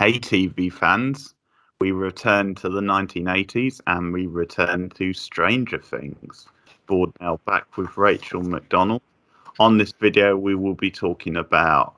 Hey TV fans, we return to the 1980s and we return to Stranger Things. Board now back with Rachel McDonald. On this video, we will be talking about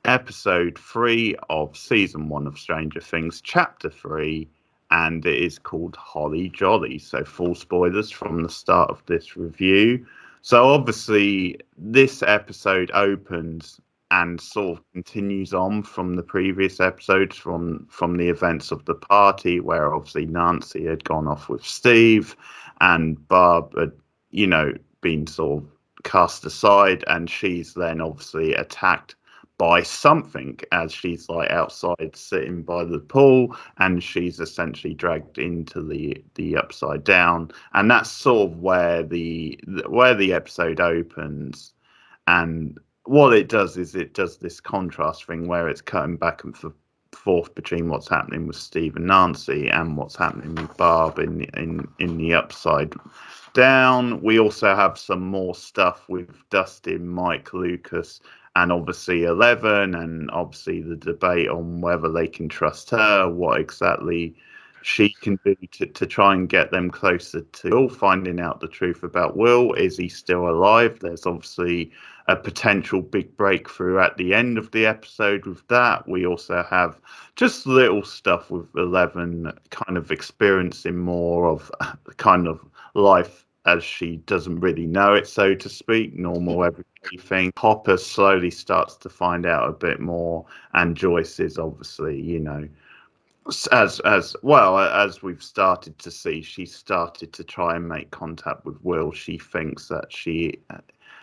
episode 3 of season 1 of Stranger Things, chapter 3, and it is called Holly Jolly. So full spoilers from the start of this review. So obviously this episode opens and sort of continues on from the previous episodes, from the events of the party, where obviously Nancy had gone off with Steve and Barb had, been sort of cast aside, and she's then obviously attacked by something as she's like outside sitting by the pool, and she's essentially dragged into the upside down, and that's sort of where the episode opens. And what it does is it does this contrast thing where it's cutting back and forth between what's happening with Steve and Nancy and what's happening with Barb in the upside down. We also have some more stuff with Dustin, Mike, Lucas, and obviously 11, and obviously the debate on whether they can trust her, what exactly she can do to try and get them closer to Will, finding out the truth about Will. Is he still alive? There's obviously a potential big breakthrough at the end of the episode with that. We also have just little stuff with 11 kind of experiencing more of kind of life as she doesn't really know it, so to speak, normal everyday thing. Hopper slowly starts to find out a bit more, and Joyce is obviously, as well as we've started to see, she started to try and make contact with Will. She thinks that she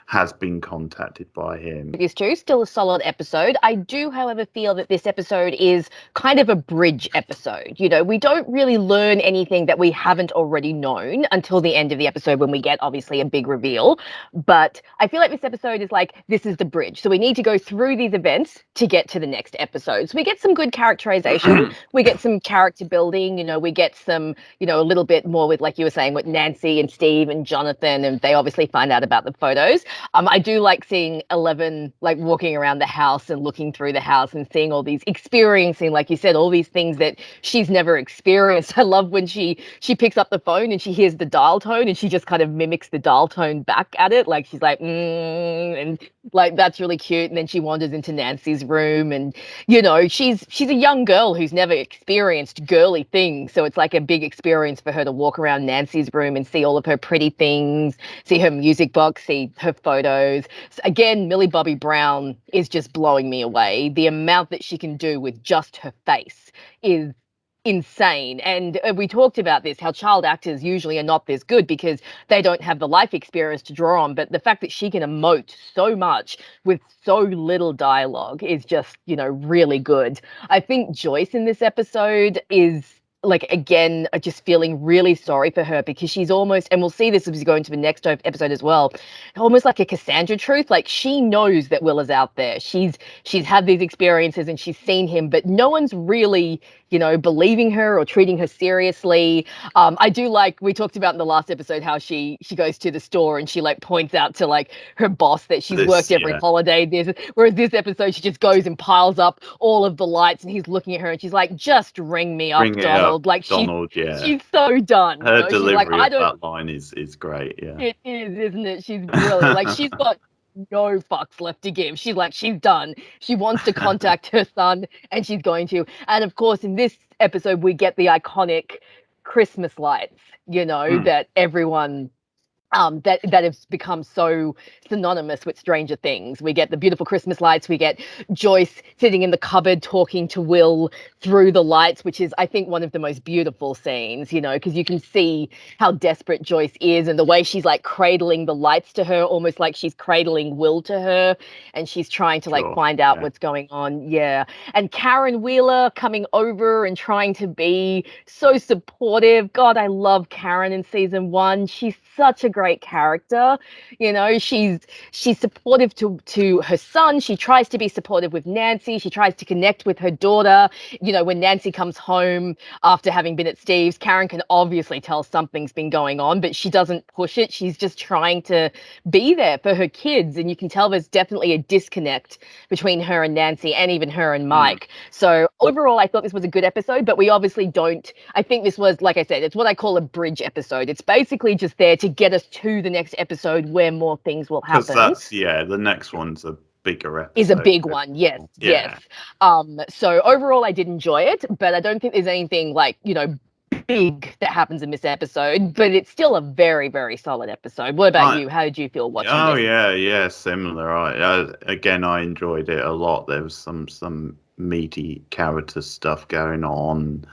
has been contacted by him. It is true, still a solid episode. I do, however, feel that this episode is kind of a bridge episode. We don't really learn anything that we haven't already known until the end of the episode, when we get obviously a big reveal. But I feel like this episode is like, this is the bridge. So we need to go through these events to get to the next episode. So we get some good characterization. We get some character building. We get some, a little bit more with, like you were saying, with Nancy and Steve and Jonathan, and they obviously find out about the photos. I do like seeing 11 like walking around the house and looking through the house and seeing all these, experiencing, like you said, all these things that she's never experienced. I love when she picks up the phone and she hears the dial tone and she just kind of mimics the dial tone back at it. Like she's like, and like that's really cute. And then she wanders into Nancy's room, and she's a young girl who's never experienced girly things. So it's like a big experience for her to walk around Nancy's room and see all of her pretty things, see her music box, see her photos. So again, Millie Bobby Brown is just blowing me away. The amount that she can do with just her face is insane. And we talked about this, how child actors usually are not this good because they don't have the life experience to draw on. But the fact that she can emote so much with so little dialogue is just, really good. I think Joyce in this episode is, like, again, just feeling really sorry for her because she's almost, and we'll see this as we go into the next episode as well, almost like a Cassandra truth. Like, she knows that Will is out there. She's had these experiences and she's seen him, but no one's really, believing her or treating her seriously. I do like, we talked about in the last episode how she goes to the store and she like points out to like her boss that she's worked every holiday. Whereas this episode, she just goes and piles up all of the lights and he's looking at her and she's like, just ring me up, Donald. Like Donald, she's so done. Her delivery like, of that line is great. Yeah, it is, isn't it? She's brilliant. Like, she's got no fucks left to give. She's like, she's done. She wants to contact her son, and she's going to. And of course, in this episode, we get the iconic Christmas lights. That everyone. That has become so synonymous with Stranger Things. We get the beautiful Christmas lights. We get Joyce sitting in the cupboard talking to Will through the lights, which is, I think, one of the most beautiful scenes, because you can see how desperate Joyce is and the way she's like cradling the lights to her, almost like she's cradling Will to her, and she's trying to like find out what's going on. Yeah. And Karen Wheeler coming over and trying to be so supportive. God, I love Karen in season 1. She's such a great character. You know, she's supportive to her son. She tries to be supportive with Nancy. She tries to connect with her daughter. You know, when Nancy comes home after having been at Steve's, Karen can obviously tell something's been going on, but she doesn't push it. She's just trying to be there for her kids, and you can tell there's definitely a disconnect between her and Nancy, and even her and Mike. So overall, I thought this was a good episode, but we obviously don't. I think this was, like I said, it's what I call a bridge episode. It's basically just there to get us to the next episode where more things will happen. Because the next one's a bigger episode. Is a big one, yes, yes. So overall, I did enjoy it, but I don't think there's anything like, you know, big that happens in this episode, but it's still a very, very solid episode. What about you? How did you feel watching this? Yeah, similar. I enjoyed it a lot. There was some meaty character stuff going on.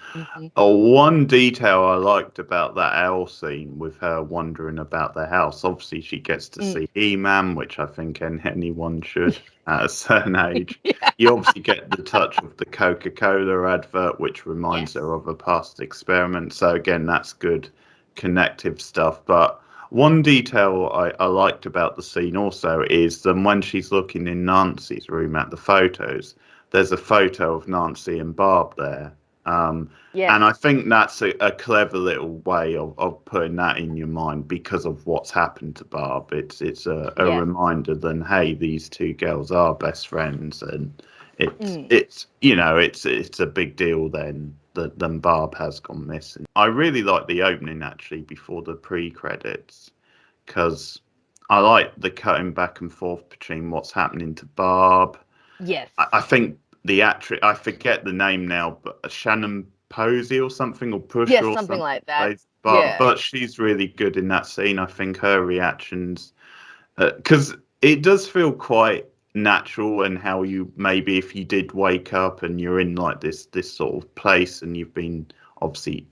One detail I liked about that L scene with her wandering about the house, obviously she gets to see He-Man, which I think anyone should at a certain age. You obviously get the touch of the Coca-Cola advert, which reminds her of a past experiment. So again, that's good connective stuff. But one detail I liked about the scene also is that when she's looking in Nancy's room at the photos, there's a photo of Nancy and Barb there. And I think that's a clever little way of putting that in your mind because of what's happened to Barb. It's a reminder then, hey, these two girls are best friends, and it's you know, it's a big deal then that Barb has gone missing. I really like the opening actually before the pre-credits, because I like the cutting back and forth between what's happening to Barb. Yes. I think the actress, I forget the name now, but Shannon Posey or something, or Push or something like that. But she's really good in that scene. I think her reactions, because it does feel quite natural, and how you maybe if you did wake up and you're in like this sort of place and you've been obviously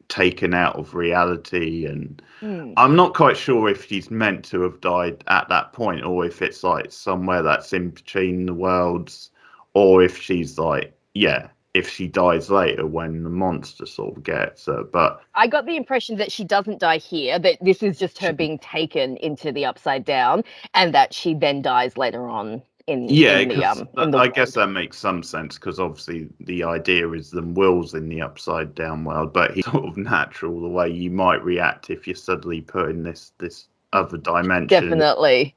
taken out of reality, and I'm not quite sure if she's meant to have died at that point, or if it's like somewhere that's in between the worlds, or if she's like, if she dies later when the monster sort of gets her. But I got the impression that she doesn't die here, that this is just her being taken into the Upside Down, and that she then dies later on in the I guess that makes some sense, because obviously the idea is that Will's in the Upside Down world, but he's sort of natural the way you might react if you're suddenly put in this other dimension. Definitely.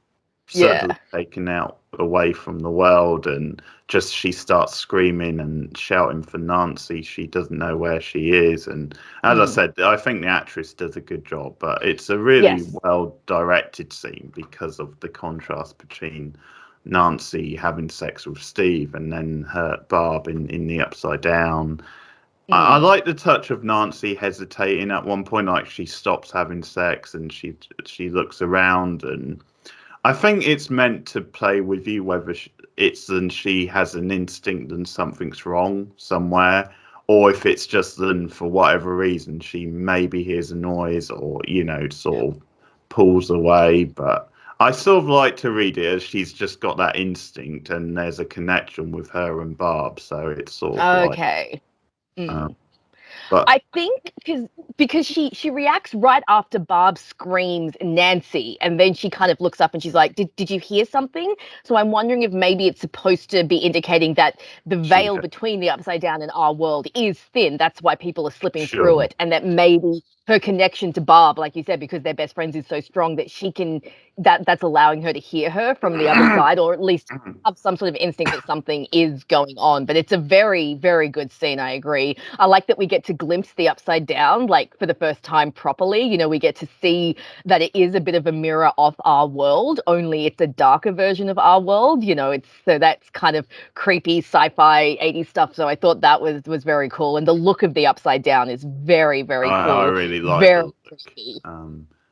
Suddenly taken out away from the world, and just she starts screaming and shouting for Nancy. She doesn't know where she is, and as I said, I think the actress does a good job, but it's a really well directed scene because of the contrast between Nancy having sex with Steve and then her Barb in the Upside Down. I like the touch of Nancy hesitating at one point, like she stops having sex and she looks around, and I think it's meant to play with you whether she has an instinct and something's wrong somewhere, or if it's just then for whatever reason she maybe hears a noise or, you know, sort of pulls away. But I sort of like to read it as she's just got that instinct and there's a connection with her and Barb, so it's sort of but I think because she reacts right after Barb screams Nancy, and then she kind of looks up and she's like, did you hear something? So I'm wondering if maybe it's supposed to be indicating that the veil between the Upside Down and our world is thin. That's why people are slipping through it, and that maybe her connection to Barb, like you said, because they're best friends, is so strong that she can that's allowing her to hear her from the other side, or at least have some sort of instinct that something is going on. But it's a very, very good scene. I agree. I like that we get to glimpse the Upside Down, like for the first time properly. You know, we get to see that it is a bit of a mirror of our world, only it's a darker version of our world. You know, so that's kind of creepy sci-fi 80s stuff. So I thought that was very cool, and the look of the Upside Down is very, very cool. I really like very creepy.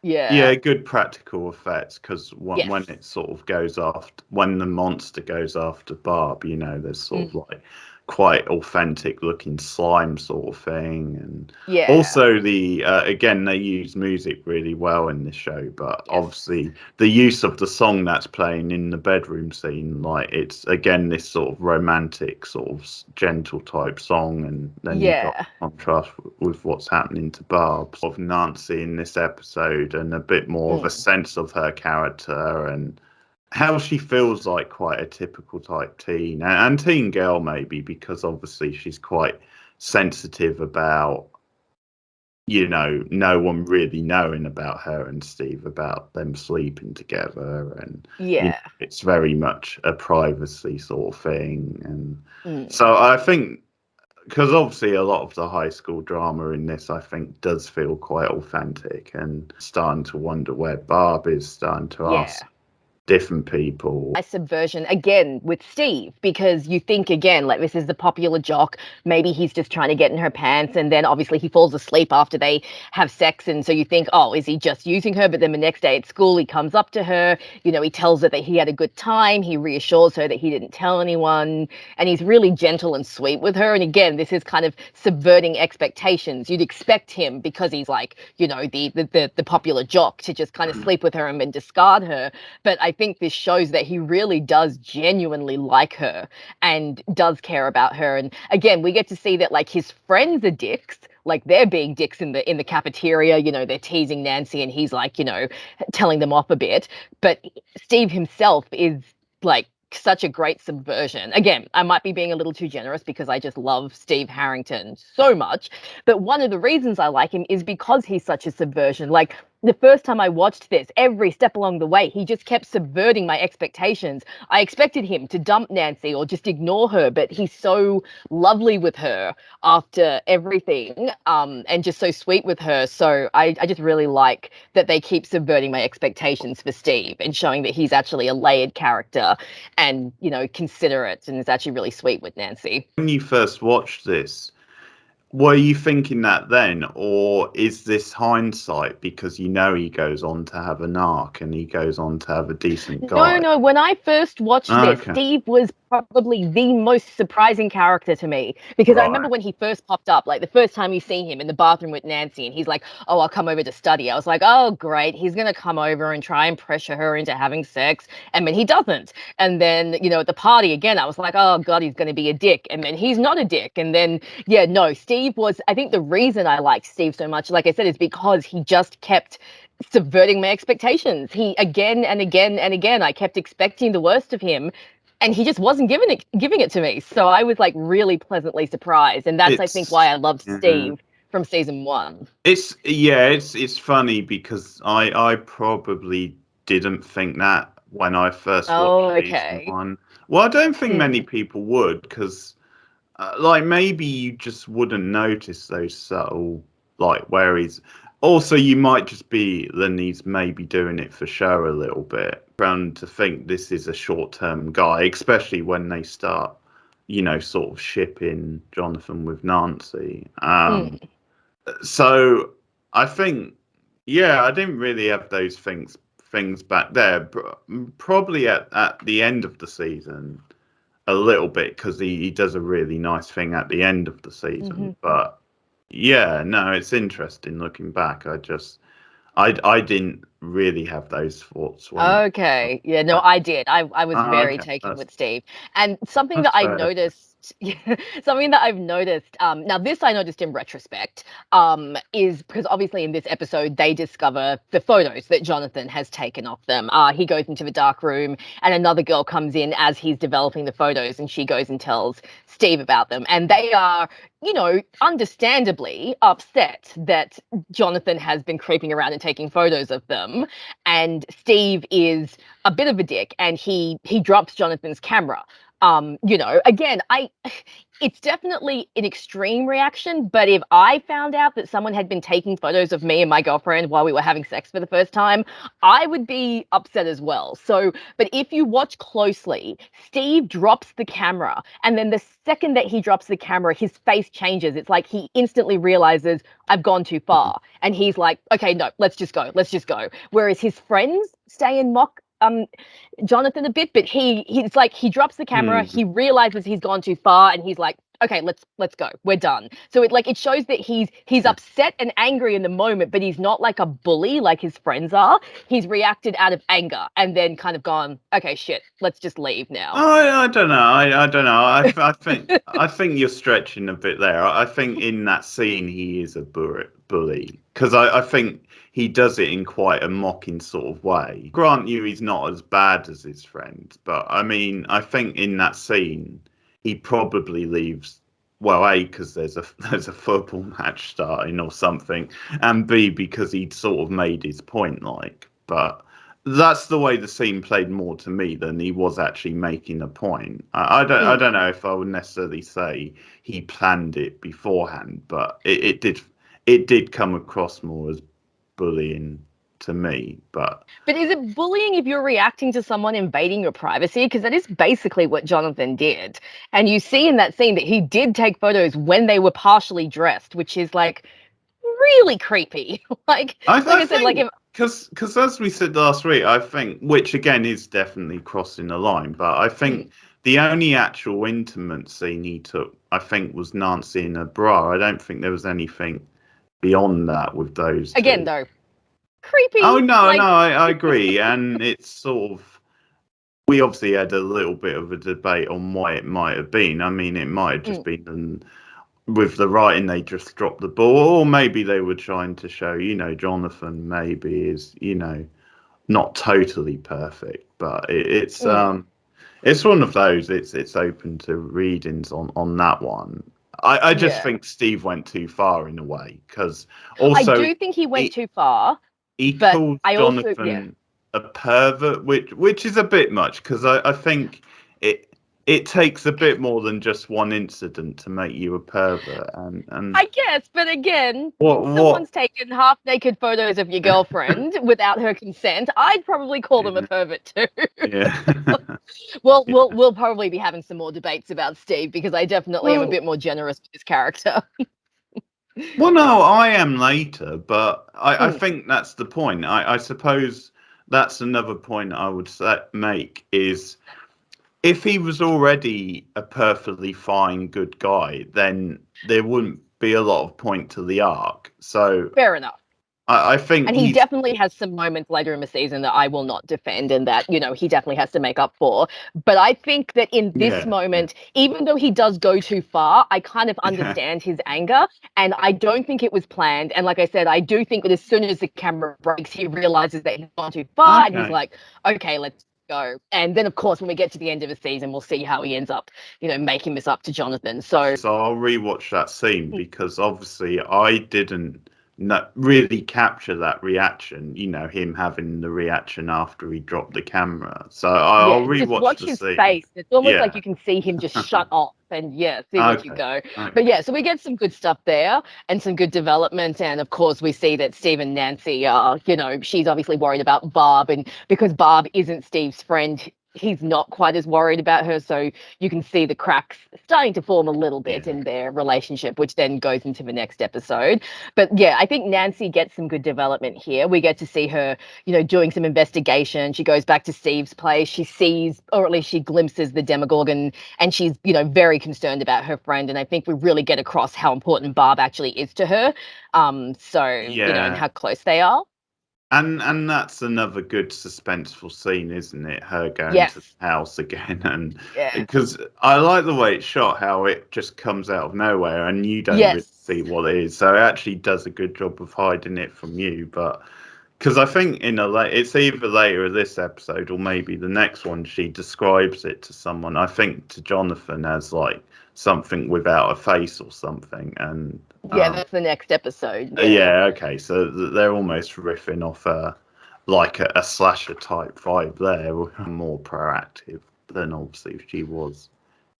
Good practical effects, because when it sort of goes after, when the monster goes after Barb, you know, there's sort of like quite authentic looking slime sort of thing. And Yeah. also the again, they use music really well in this show, but Yes. obviously the use of the song that's playing in the bedroom scene, like it's again this sort of romantic, sort of gentle type song, and then you've got contrast with what's happening to Barb. Of Nancy in this episode, and a bit more of a sense of her character and how she feels like quite a typical type teen and teen girl, maybe, because obviously she's quite sensitive about, no one really knowing about her and Steve, about them sleeping together, and it's very much a privacy sort of thing. And so I think, because obviously a lot of the high school drama in this, I think, does feel quite authentic, and starting to wonder where Barb is, starting to ask different people. A subversion again with Steve, because you think again, like, this is the popular jock, maybe he's just trying to get in her pants, and then obviously he falls asleep after they have sex, and so you think, oh, is he just using her? But then the next day at school he comes up to her, he tells her that he had a good time, he reassures her that he didn't tell anyone, and he's really gentle and sweet with her. And again, this is kind of subverting expectations. You'd expect him, because he's like, the popular jock, to just kind of sleep with her and then discard her. But I think this shows that he really does genuinely like her and does care about her. And again, we get to see that, like, his friends are dicks, like they're being dicks in the cafeteria, they're teasing Nancy, and he's like, telling them off a bit. But Steve himself is like such a great subversion. Again, I might be being a little too generous because I just love Steve Harrington so much, but one of the reasons I like him is because he's such a subversion. Like, the first time I watched this, every step along the way, he just kept subverting my expectations. I expected him to dump Nancy or just ignore her, but he's so lovely with her after everything, and just so sweet with her. So I just really like that they keep subverting my expectations for Steve and showing that he's actually a layered character and, considerate, and is actually really sweet with Nancy. When you first watched this, were you thinking that then, or is this hindsight because he goes on to have an arc and he goes on to have a decent guy? No. When I first watched this, Steve was probably the most surprising character to me, because I remember when he first popped up, like the first time you see him in the bathroom with Nancy, and he's like, oh, I'll come over to study. I was like, oh, great. He's going to come over and try and pressure her into having sex. And then he doesn't. And then, at the party again, I was like, oh, God, he's going to be a dick. And then he's not a dick. And then, Steve was, I think the reason I liked Steve so much, like I said, is because he just kept subverting my expectations. He again and again and again, I kept expecting the worst of him, and he just wasn't giving it to me. So I was like really pleasantly surprised, and that's I think why I loved Steve from season 1. It's funny because I probably didn't think that when I first watched season 1. Well, I don't think many people would, because like maybe you just wouldn't notice those subtle, like, where he's. Also, you might just be then he's maybe doing it for show a little bit, and to think this is a short-term guy, especially when they start, sort of shipping Jonathan with Nancy. So I think, I didn't really have those things back there, but probably at the end of the season a little bit, because he does a really nice thing at the end of the season. But it's interesting looking back. I didn't really have those thoughts. I did. I was very taken with Steve. And something that I noticed, now this I noticed in retrospect, is because obviously in this episode they discover the photos that Jonathan has taken of them. He goes into the dark room, and another girl comes in as he's developing the photos, and she goes and tells Steve about them. And they are, understandably upset that Jonathan has been creeping around and taking photos of them. And Steve is a bit of a dick, and he drops Jonathan's camera. Again, it's definitely an extreme reaction, but if I found out that someone had been taking photos of me and my girlfriend while we were having sex for the first time, I would be upset as well. So, but if you watch closely, Steve drops the camera, and then the second that he drops the camera, his face changes. It's like he instantly realizes, I've gone too far. And he's like, okay, no, let's just go. Whereas his friends stay in mock Jonathan a bit, but he's like, he drops the camera, he realizes he's gone too far, and he's like, okay, let's go, we're done. So it shows that he's upset and angry in the moment, but he's not like a bully like his friends are. He's reacted out of anger and then kind of gone, okay, shit, let's just leave now. I don't know. I don't know. I think you're stretching a bit there. I think in that scene he is a bully because I think he does it in quite a mocking sort of way. Grant you, he's not as bad as his friend, but I mean, I think in that scene he probably leaves. Well, A, because there's a football match starting or something, and B, because he'd sort of made his point, but. That's the way the scene played more to me than he was actually making a point. I don't know if I would necessarily say he planned it beforehand, but it did come across more as bullying to me. But is it bullying if you're reacting to someone invading your privacy? Because that is basically what Jonathan did. And you see in that scene that he did take photos when they were partially dressed, which is like really creepy. like I said, like if because as we said last week, I think, which again is definitely crossing the line, but I think the only actual intimate scene he took, I think, was Nancy in a bra. I don't think there was anything beyond that with those again two. though, creepy. Oh no, I agree, and it's sort of, we obviously had a little bit of a debate on why it might have been. I mean, it might have just been with the writing, they just dropped the ball, or maybe they were trying to show, Jonathan maybe is, not totally perfect, but it's one of those. It's open to readings on that one. I just think Steve went too far in a way, because also I do think he went too far. He but calls I Jonathan a pervert, which is a bit much, because I think it takes a bit more than just one incident to make you a pervert. And I guess, but again, someone's taken half-naked photos of your girlfriend without her consent, I'd probably call them a pervert too. Yeah. Well, we'll probably be having some more debates about Steve, because I definitely am a bit more generous with his character. Well, no, I am later, but I think that's the point. I suppose that's another point I would make is, if he was already a perfectly fine good guy, then there wouldn't be a lot of point to the arc. So fair enough. I think, and he definitely has some moments later in the season that I will not defend, and that he definitely has to make up for. But I think that in this moment, even though he does go too far, I kind of understand his anger, and I don't think it was planned. And like I said, I do think that as soon as the camera breaks, he realizes that he's gone too far, and he's like, okay, let's go. And then, of course, when we get to the end of the season, we'll see how he ends up, making this up to Jonathan. So I'll rewatch that scene, because obviously I didn't really capture that reaction, him having the reaction after he dropped the camera. So I'll rewatch just watch his face. It's almost like you can see him just shut off and see where you go. Okay. But so we get some good stuff there and some good development. And of course, we see that Steve and Nancy are, she's obviously worried about Barb, and because Barb isn't Steve's friend, he's not quite as worried about her. So you can see the cracks starting to form a little bit in their relationship, which then goes into the next episode. But I think Nancy gets some good development here. We get to see her, doing some investigation. She goes back to Steve's place. She sees, or at least she glimpses, the Demogorgon, and she's, very concerned about her friend. And I think we really get across how important Barb actually is to her. And how close they are. And that's another good suspenseful scene, isn't it? Her going to the house again, and because I like the way it's shot, how it just comes out of nowhere and you don't really see what it is. So it actually does a good job of hiding it from you. But because I think it's either later this episode or maybe the next one, she describes it to someone. I think to Jonathan as like something without a face or something, and that's the next episode. Okay, so they're almost riffing off a slasher type vibe there, more proactive than obviously she was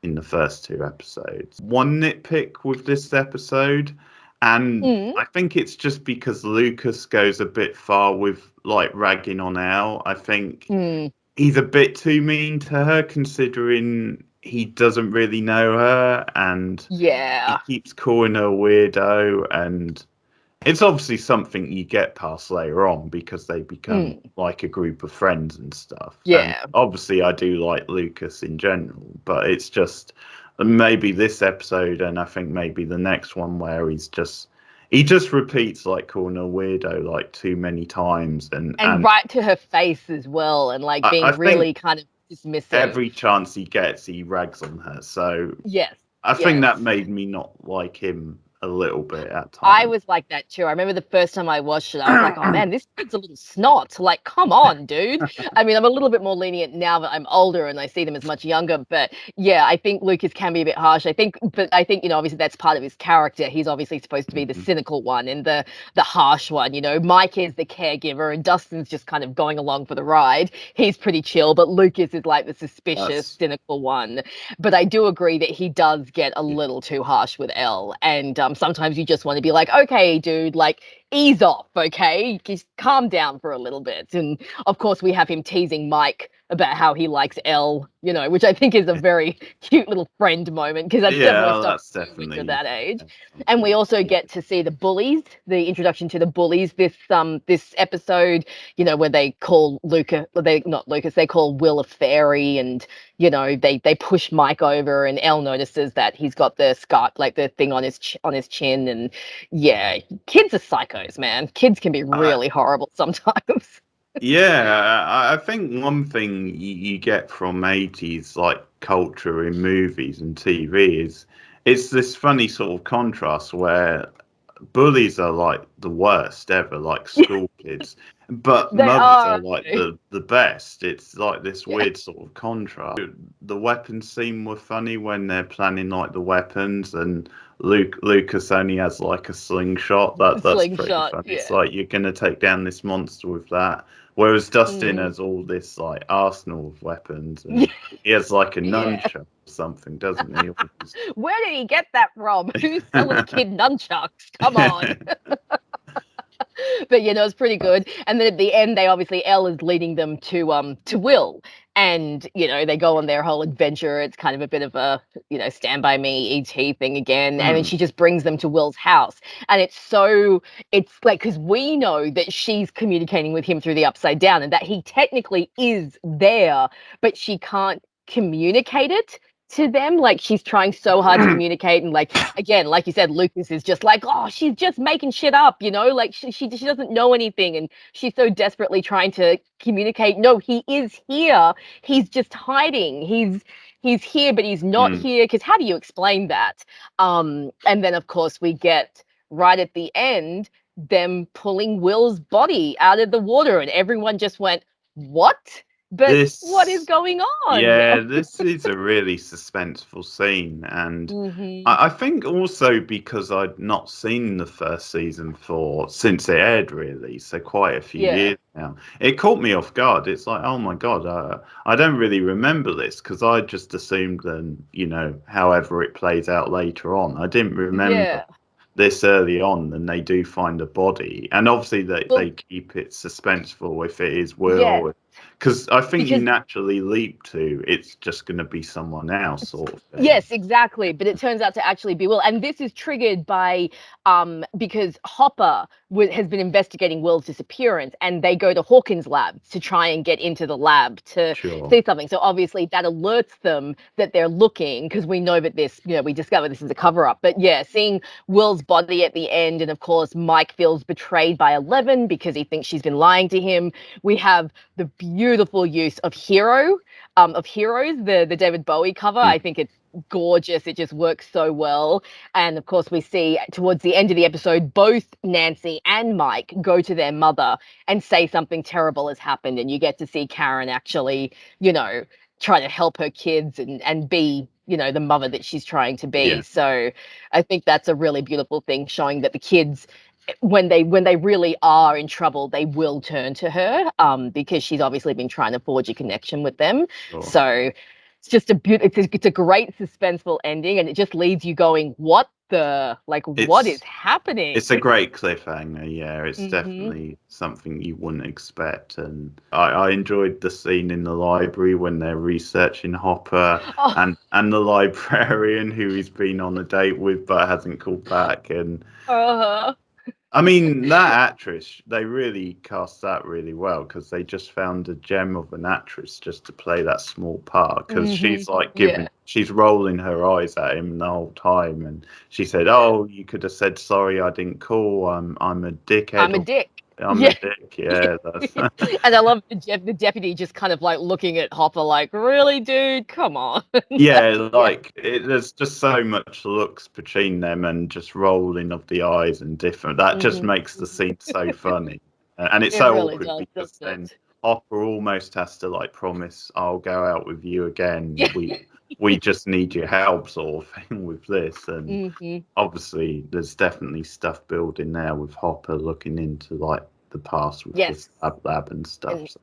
in the first two episodes. One nitpick with this episode, and I think it's just because Lucas goes a bit far with ragging on Elle. I think he's a bit too mean to her, considering he doesn't really know her, and he keeps calling her weirdo, and It's obviously something you get past later on because they become Mm, like a group of friends and stuff. And yeah. obviously, I do like Lucas in general, but it's just maybe this episode, and I think maybe the next one where he just repeats like calling her weirdo like too many times, And and right to her face as well, and like I being think really kind of dismissive. every chance he gets, he rags on her. So Yes, I think yes. that made me not like him a little bit at I times. was like that too. I remember the first time I watched it, I was like, oh man, this kid's a little snot. Like, come on, dude. I mean, I'm a little bit more lenient now that I'm older and I see them as much younger. But yeah, I think Lucas can be a bit harsh. I think, obviously that's part of his character. He's obviously supposed to be the cynical one and the harsh one. Mike is the caregiver and Dustin's just kind of going along for the ride. He's pretty chill, but Lucas is like the suspicious, That's cynical one. But I do agree that he does get a little too harsh with Elle, and sometimes you just want to be like, okay, dude, like ease off, okay, just calm down for a little bit. And of course, we have him teasing Mike about how he likes Elle, which I think is a very cute little friend moment because that's the yeah, most stuff that's when you're definitely that age. And we something. also get to see the bullies, the introduction to the bullies this episode, where they call they not Lucas, they call Will a fairy, and they push Mike over, and Elle notices that he's got the scar, like the thing on his chin, and yeah, kids are psychos, man. Kids can be Uh, really horrible sometimes. yeah, I think one thing you get from 80s like culture in movies and TV is it's this funny sort of contrast where bullies are like the worst ever, like school kids, but They mothers are are. like the best. It's like this Yeah, weird sort of contrast. The weapons scene were funny when they're planning like the weapons, and Lucas only has like a slingshot. That's pretty slingshot. funny. It's Yeah. like you're gonna take down this monster with that. Whereas Dustin Mm. has all this like arsenal of weapons, and he has like a Yeah. nunchuck or something, doesn't he? Where did he get that from? Who's selling kid nunchucks? Come on. But it's pretty good. And then at the end, they obviously Elle is leading them to Will, and they go on their whole adventure. It's kind of a bit of a Stand By Me ET thing again, and then Hmm. she just brings them to Will's house, and it's like because we know that she's communicating with him through the Upside Down, and that he technically is there, but she can't communicate it to them. Like she's trying so hard to communicate, and like again, like you said, Lucas is just like, oh, she's just making shit up, like she doesn't know anything, and she's so desperately trying to communicate. No, he is here. He's just hiding. He's here, but he's not Hmm. here. Because how do you explain that? And then of course we get right at the end them pulling Will's body out of the water, and everyone just went, "What? But what is This, going on?" yeah, this is a really suspenseful scene, and Hmm. I think also because I'd not seen the first season for since it aired, really, so quite a few Yeah. years now. It caught me off guard. It's like, oh my God, I don't really remember this because I just assumed then, however it plays out later on. I didn't remember Yeah. this early on, then they do find a body, and obviously they Well, keep it suspenseful if it is yeah, Will, because I think you because naturally leap to it's just going to be someone else sort of thing. yes, exactly. But it turns out to actually be Will. And this is triggered by because Hopper has been investigating Will's disappearance, and they go to Hawkins' lab to try and get into the lab to Sure. see something. So obviously that alerts them that they're looking, because we know that we discover this is a cover up. But yeah, seeing Will's body at the end, and of course Mike feels betrayed by Eleven because he thinks she's been lying to him. We have the beautiful use of Heroes, the David Bowie cover. Mm. I think it's gorgeous. It just works so well. And of course, we see towards the end of the episode, both Nancy and Mike go to their mother and say something terrible has happened. And you get to see Karen actually, try to help her kids and be, the mother that she's trying to be. Yeah. So I think that's a really beautiful thing, showing that the kids, when they really are in trouble, they will turn to her, because she's obviously been trying to forge a connection with them. Sure. So it's just it's a great suspenseful ending, and it just leaves you going, what the, like, what is It's happening? it's a great cliffhanger. Yeah, it's Hmm. definitely something you wouldn't expect, and I enjoyed the scene in the library when they're researching Hopper Oh, and the librarian who he's been on a date with but hasn't called back, and uh, I mean, that actress, they really cast that really well because they just found a gem of an actress just to play that small part. Because she's like Yeah. she's rolling her eyes at him the whole time, and she said, "Oh, you could have said sorry, I didn't call. I'm a dickhead. I'm a dick. I'm a Yeah. dick." Yeah, that's And I love the deputy just kind of like looking at Hopper like, really, dude? Come on. yeah, Yeah. there's just so much looks between them, and just rolling of the eyes and different. That just makes the scene so funny, and it's It so really awkward does, because doesn't then it? Hopper almost has to like promise, "I'll go out with you again. Yeah. We just need your help," sort of thing with this, and Hmm. obviously there's definitely stuff building there with Hopper looking into like the past with the Yes. lab and stuff. And So,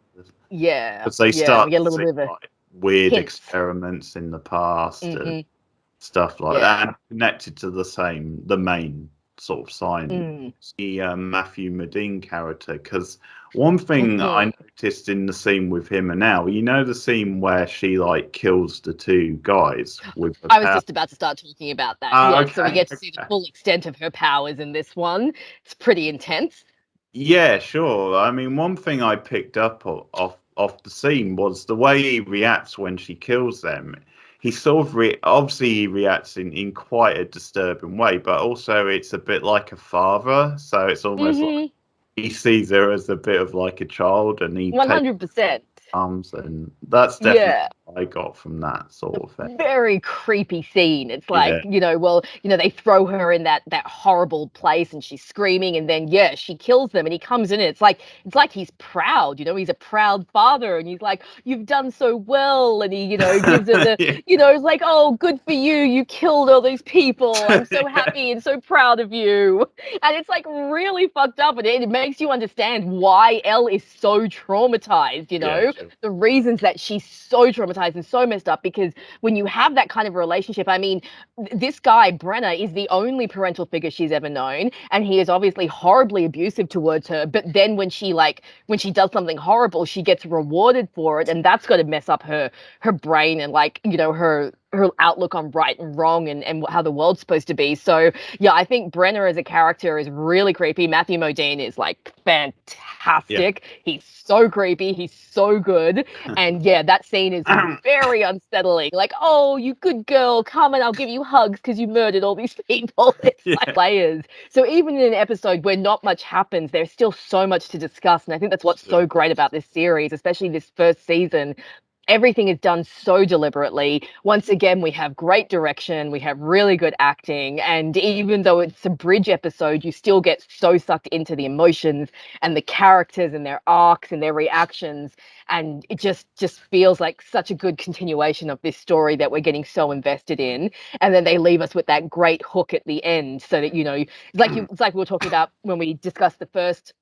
yeah. because they Yeah. We start get a to little see bit of a like weird hints. experiments in the past and Hmm. stuff like Yeah. that, and connected to the main sort of sign, Mm. the Matthew Modine character. Because one thing I Hmm. noticed in the scene with him and Al, you know, the scene where she like kills the two guys with the I was power. just about to start talking about that. Yeah. So we Okay, get to see the full extent of her powers in this one. It's pretty intense. yeah, sure. I mean, one thing I picked up off the scene was the way he reacts when she kills them. He sort of obviously he reacts in quite a disturbing way, but also it's a bit like a father. So it's almost like Hmm. he sees her as a bit of like a child, and he takes 100%. arms, and that's definitely Yeah. what I got from that sort of thing. Very creepy scene. It's like, Yeah, they throw her in that horrible place and she's screaming and then yeah, she kills them and he comes in and it's like he's proud, he's a proud father and he's like, "You've done so well." And he, gives her the, yeah, it's like, "Oh, good for you. You killed all those people. I'm so yeah, happy and so proud of you." And it's like really fucked up and it makes you understand why Elle is so traumatized, yeah, sure. the reasons that she's so traumatized and so messed up because when you have that kind of relationship, I mean, this guy, Brenner, is the only parental figure she's ever known. And he is obviously horribly abusive towards her. But then when she does something horrible, she gets rewarded for it. And that's got to mess up her brain and like, her outlook on right and wrong and how the world's supposed to be. So yeah, I think Brenner as a character is really creepy. Matthew Modine is like Yeah. fantastic. He's so creepy. He's so good. And yeah, that scene is very unsettling. Like, "Oh, you good girl, come and I'll give you hugs because you murdered all these people." It's like Yeah. layers. So even in an episode where not much happens, there's still so much to discuss. And I think that's what's so great about this series, especially this first season. Everything is done so deliberately. Once again, we have great direction, we have really good acting, and even though it's a bridge episode, you still get so sucked into the emotions and the characters and their arcs and their reactions, and it just feels like such a good continuation of this story that we're getting so invested in. And then they leave us with that great hook at the end, so that it's like we were talking about when we discussed the first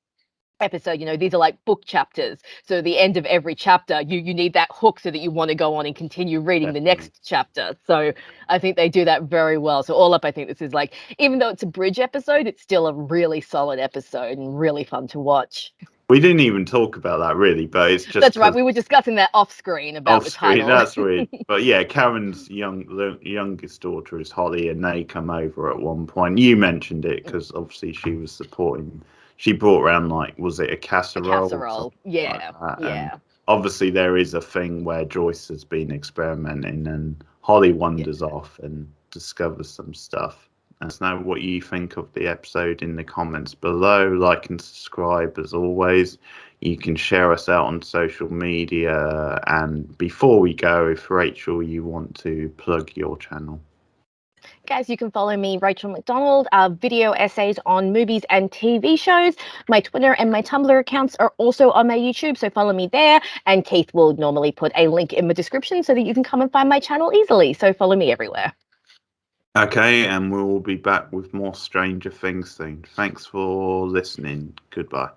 episode. These are like book chapters, so the end of every chapter you need that hook so that you want to go on and continue reading the Definitely. next chapter. So I think they do that very well. So all up, I think this is like, even though it's a bridge episode, it's still a really solid episode and really fun to watch. We didn't even talk about that really, but it's just That's right, because we were discussing that off screen about off the screen. title. That's weird. But yeah, Karen's youngest daughter is Holly, and they come over at one point. You mentioned it because obviously she was supporting. She brought around like, was it a A casserole or casserole, something like yeah, that? And yeah, obviously there is a thing where Joyce has been experimenting, and Holly yeah. wanders off and discovers some stuff. Let us know what you think of the episode in the comments below. Like and subscribe as always. You can share us out on social media. And before we go, if Rachel, you want to plug your channel. Guys, you can follow me, Rachel McDonald, video essays on movies and TV shows. My Twitter and my Tumblr accounts are also on my YouTube, so follow me there. And Keith will normally put a link in the description so that you can come and find my channel easily. So follow me everywhere. Okay, and we will be back with more Stranger Things soon. Thanks for listening. Goodbye.